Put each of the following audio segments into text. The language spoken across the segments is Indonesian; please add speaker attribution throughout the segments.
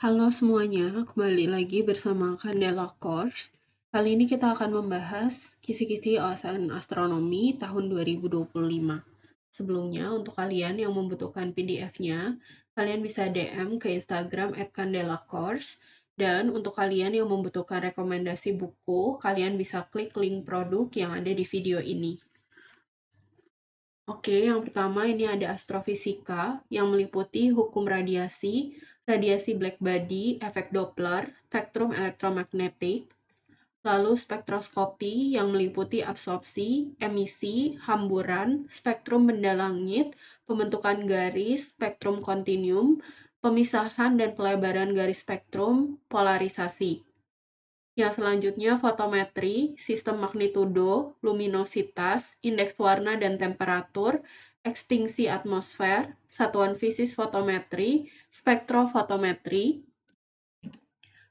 Speaker 1: Halo semuanya, kembali lagi bersama Candela Course. Kali ini kita akan membahas kisi-kisi OSN Astronomi tahun 2025. Sebelumnya, untuk kalian yang membutuhkan PDF-nya, kalian bisa DM ke Instagram @candelacourse. Dan untuk kalian yang membutuhkan rekomendasi buku, kalian bisa klik link produk yang ada di video ini. Oke, yang pertama ini ada astrofisika yang meliputi hukum radiasi, radiasi blackbody, efek Doppler, spektrum elektromagnetik, lalu spektroskopi yang meliputi absorpsi, emisi, hamburan, spektrum benda langit, pembentukan garis, spektrum kontinum, pemisahan dan pelebaran garis spektrum, polarisasi. Yang selanjutnya fotometri, sistem magnitudo, luminositas, indeks warna dan temperatur, ekstingsi atmosfer, satuan fisis fotometri, spektrofotometri,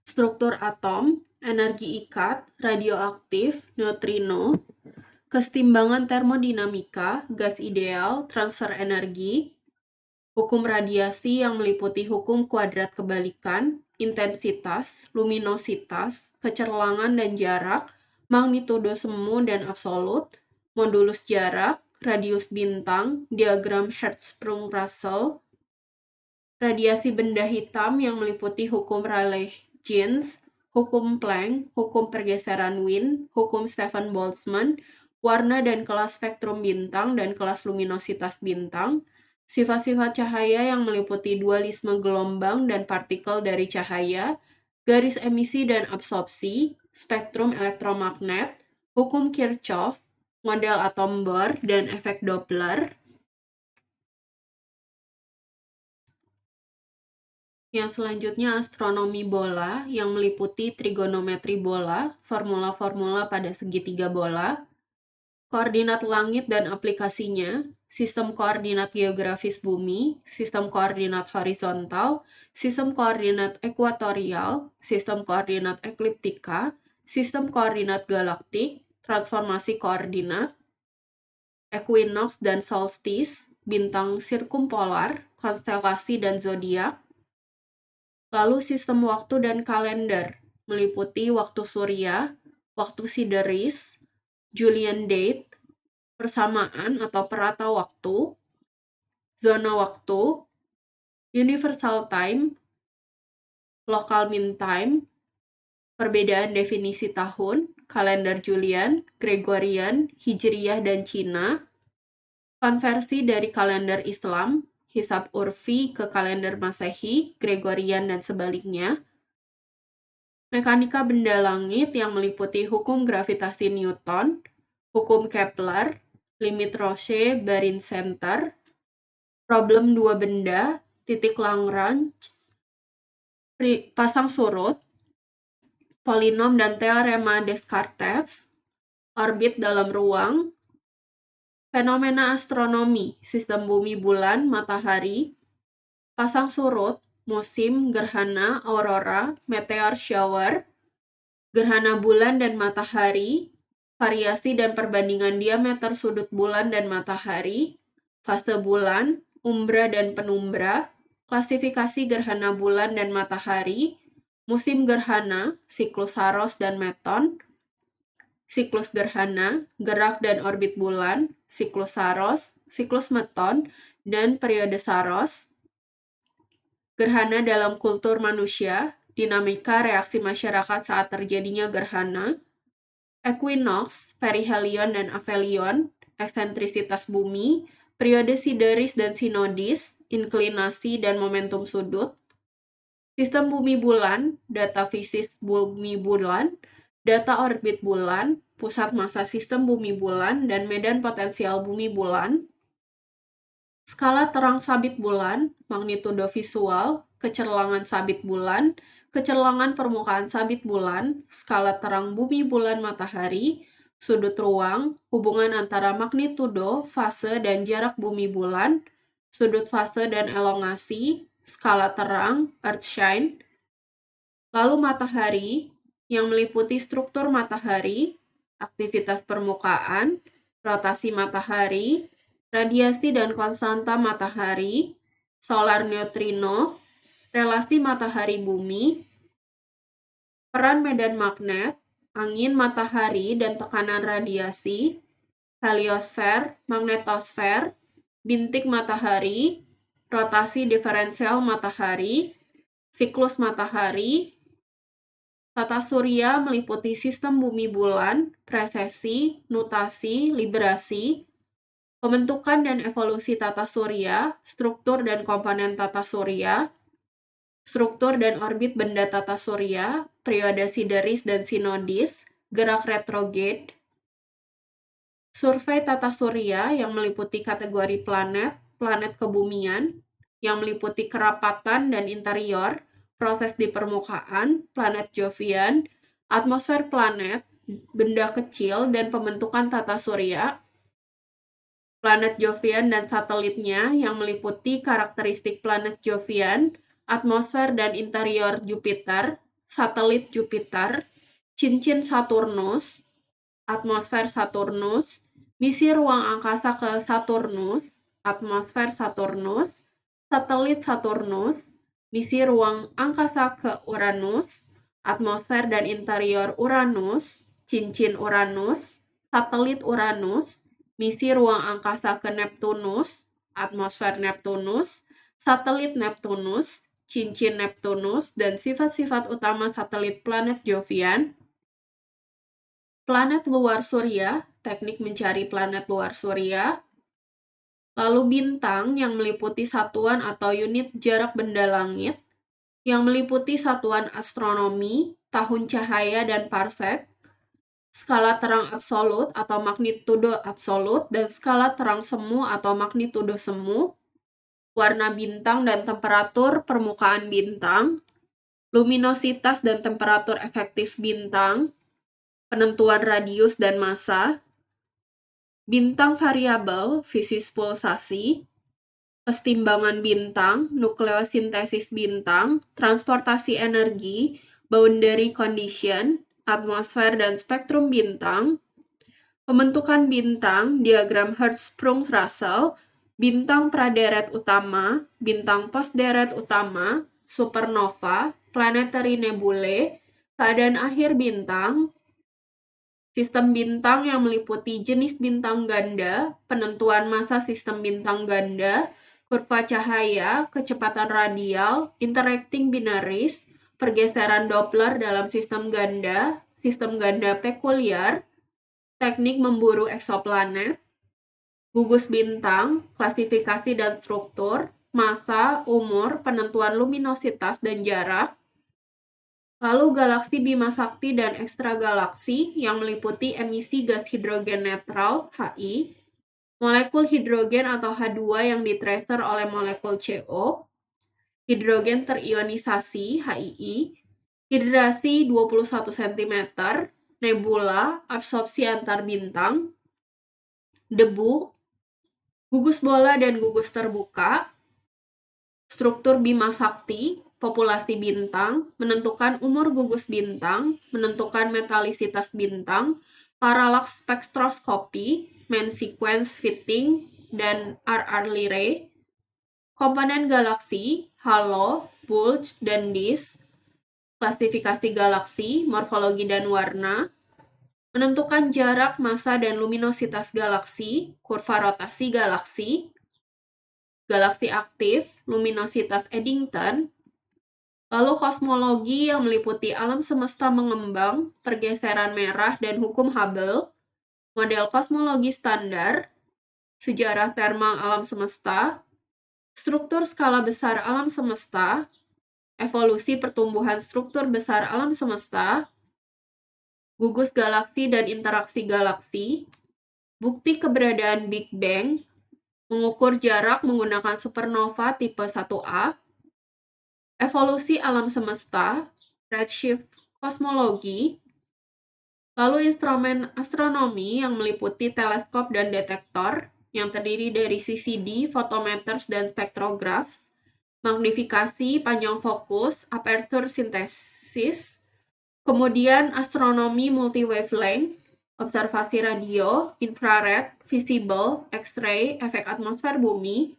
Speaker 1: struktur atom, energi ikat, radioaktif, neutrino, kesetimbangan termodinamika, gas ideal, transfer energi, hukum radiasi yang meliputi hukum kuadrat kebalikan, intensitas, luminositas, kecerlangan dan jarak, magnitudo semu dan absolut, modulus jarak, radius bintang, diagram Hertzsprung-Russell, radiasi benda hitam yang meliputi hukum Rayleigh-Jeans, hukum Planck, hukum pergeseran Wien, hukum Stefan Boltzmann, warna dan kelas spektrum bintang dan kelas luminositas bintang, sifat-sifat cahaya yang meliputi dualisme gelombang dan partikel dari cahaya, garis emisi dan absorpsi, spektrum elektromagnet, hukum Kirchhoff, model atom Bohr, dan efek Doppler. Yang selanjutnya astronomi bola yang meliputi trigonometri bola, formula-formula pada segitiga bola, koordinat langit dan aplikasinya, sistem koordinat geografis bumi, sistem koordinat horizontal, sistem koordinat ekuatorial, sistem koordinat ekliptika, sistem koordinat galaktik, transformasi koordinat, equinox dan solstice, bintang sirkumpolar, konstelasi dan zodiak. Lalu sistem waktu dan kalender meliputi waktu surya, waktu sideris, Julian date, persamaan atau perata waktu, zona waktu, universal time, local mean time, perbedaan definisi tahun, kalender Julian, Gregorian, Hijriyah dan Cina, konversi dari kalender Islam, hisab urfi ke kalender Masehi, Gregorian dan sebaliknya, mekanika benda langit yang meliputi hukum gravitasi Newton, hukum Kepler, limit Roche-Barin Center, problem dua benda, titik Lagrange, pasang surut, polinom dan teorema Descartes, orbit dalam ruang, fenomena astronomi, sistem bumi bulan, matahari, pasang surut, musim, gerhana, aurora, meteor shower, gerhana bulan dan matahari, variasi dan perbandingan diameter sudut bulan dan matahari, fase bulan, umbra dan penumbra, klasifikasi gerhana bulan dan matahari, musim gerhana, siklus Saros dan Meton, siklus gerhana, gerak dan orbit bulan, siklus Saros, siklus Meton, dan periode Saros, gerhana dalam kultur manusia, dinamika reaksi masyarakat saat terjadinya gerhana, equinox, perihelion dan aphelion, eksentrisitas bumi, periode sideris dan sinodis, inklinasi dan momentum sudut, sistem bumi bulan, data fisis bumi bulan, data orbit bulan, pusat massa sistem bumi bulan, dan medan potensial bumi bulan, skala terang sabit bulan, magnitudo visual, kecerlangan sabit bulan, kecerlangan permukaan sabit bulan, skala terang bumi bulan matahari, sudut ruang, hubungan antara magnitudo, fase, dan jarak bumi bulan, sudut fase dan elongasi, skala terang, earthshine, lalu matahari, yang meliputi struktur matahari, aktivitas permukaan, rotasi matahari, radiasi dan konstanta matahari, solar neutrino, relasi matahari-bumi, peran medan magnet, angin matahari dan tekanan radiasi, heliosfer, magnetosfer, bintik matahari, rotasi diferensial matahari, siklus matahari. Tata surya meliputi sistem bumi bulan, precesi, nutasi, librasi, pembentukan dan evolusi tata surya, struktur dan komponen tata surya, struktur dan orbit benda tata surya, periode sideris dan sinodis, gerak retrograde, survei tata surya yang meliputi kategori planet, planet kebumian, yang meliputi kerapatan dan interior, proses di permukaan, planet Jovian, atmosfer planet, benda kecil, dan pembentukan tata surya, planet Jovian dan satelitnya yang meliputi karakteristik planet Jovian, atmosfer dan interior Jupiter, satelit Jupiter, cincin Saturnus, atmosfer Saturnus, misi ruang angkasa ke Saturnus, atmosfer Saturnus, satelit Saturnus, misi ruang angkasa ke Uranus, atmosfer dan interior Uranus, cincin Uranus, satelit Uranus, misi ruang angkasa ke Neptunus, atmosfer Neptunus, satelit Neptunus, cincin Neptunus, dan sifat-sifat utama satelit planet Jovian. Planet luar surya, teknik mencari planet luar surya. Lalu bintang yang meliputi satuan atau unit jarak benda langit, yang meliputi satuan astronomi, tahun cahaya dan parsec, skala terang absolut atau magnitudo absolut, dan skala terang semu atau magnitudo semu, warna bintang dan temperatur permukaan bintang, luminositas dan temperatur efektif bintang, penentuan radius dan massa, bintang variabel, fisis pulsasi, kesetimbangan bintang, nukleosintesis bintang, transportasi energi, boundary condition, atmosfer dan spektrum bintang, pembentukan bintang, diagram Hertzsprung-Russell, bintang praderet utama, bintang postderet utama, supernova, planetary nebulae, keadaan akhir bintang, sistem bintang yang meliputi jenis bintang ganda, penentuan massa sistem bintang ganda, kurva cahaya, kecepatan radial, interacting binaries, pergeseran Doppler dalam sistem ganda pekuliar, teknik memburu eksoplanet, gugus bintang, klasifikasi dan struktur, massa, umur, penentuan luminositas dan jarak. Lalu galaksi Bima Sakti dan ekstragalaksi yang meliputi emisi gas hidrogen netral (HI), molekul hidrogen atau H2 yang ditracer oleh molekul CO, hidrogen terionisasi (HII), hidrasi 21 cm, nebula, absorpsi antar bintang, debu, gugus bola dan gugus terbuka, struktur Bima Sakti, populasi bintang, menentukan umur gugus bintang, menentukan metalisitas bintang, parallaks spektroskopi, main sequence fitting, dan RR Lyrae, komponen galaksi, halo, bulge, dan disk, klasifikasi galaksi, morfologi dan warna, menentukan jarak, massa, dan luminositas galaksi, kurva rotasi galaksi, galaksi aktif, luminositas Eddington, lalu kosmologi yang meliputi alam semesta mengembang, pergeseran merah, dan hukum Hubble, model kosmologi standar, sejarah termal alam semesta, struktur skala besar alam semesta, evolusi pertumbuhan struktur besar alam semesta, gugus galaksi dan interaksi galaksi, bukti keberadaan Big Bang, mengukur jarak menggunakan supernova tipe 1A, evolusi alam semesta, redshift kosmologi, lalu instrumen astronomi yang meliputi teleskop dan detektor yang terdiri dari CCD, photometers, dan spectrographs, magnifikasi, panjang fokus, aperture sintesis, kemudian astronomi multi-wavelength, observasi radio, infrared, visible, X-ray, efek atmosfer bumi,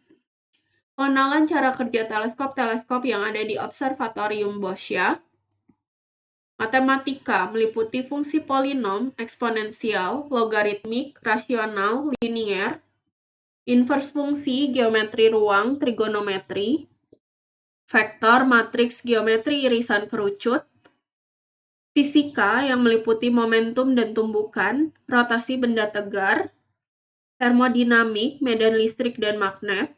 Speaker 1: Pengenalan cara kerja teleskop-teleskop yang ada di Observatorium Boscia. Matematika meliputi fungsi polinom, eksponensial, logaritmik, rasional, linier, inverse fungsi, geometri ruang, trigonometri, vektor, matriks, geometri irisan kerucut. Fisika yang meliputi momentum dan tumbukan, rotasi benda tegar, termodinamik, medan listrik dan magnet,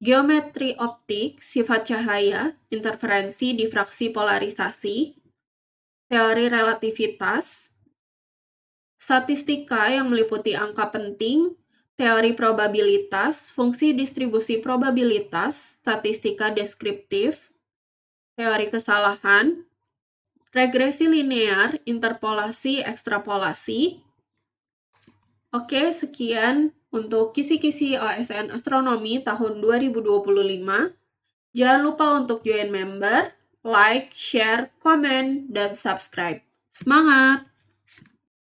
Speaker 1: geometri optik, sifat cahaya, interferensi, difraksi, polarisasi, teori relativitas, statistika yang meliputi angka penting, teori probabilitas, fungsi distribusi probabilitas, statistika deskriptif, teori kesalahan, regresi linear, interpolasi, ekstrapolasi. Oke, sekian untuk kisi-kisi OSN Astronomi tahun 2025. Jangan lupa untuk join member, like, share, komen, dan subscribe. Semangat!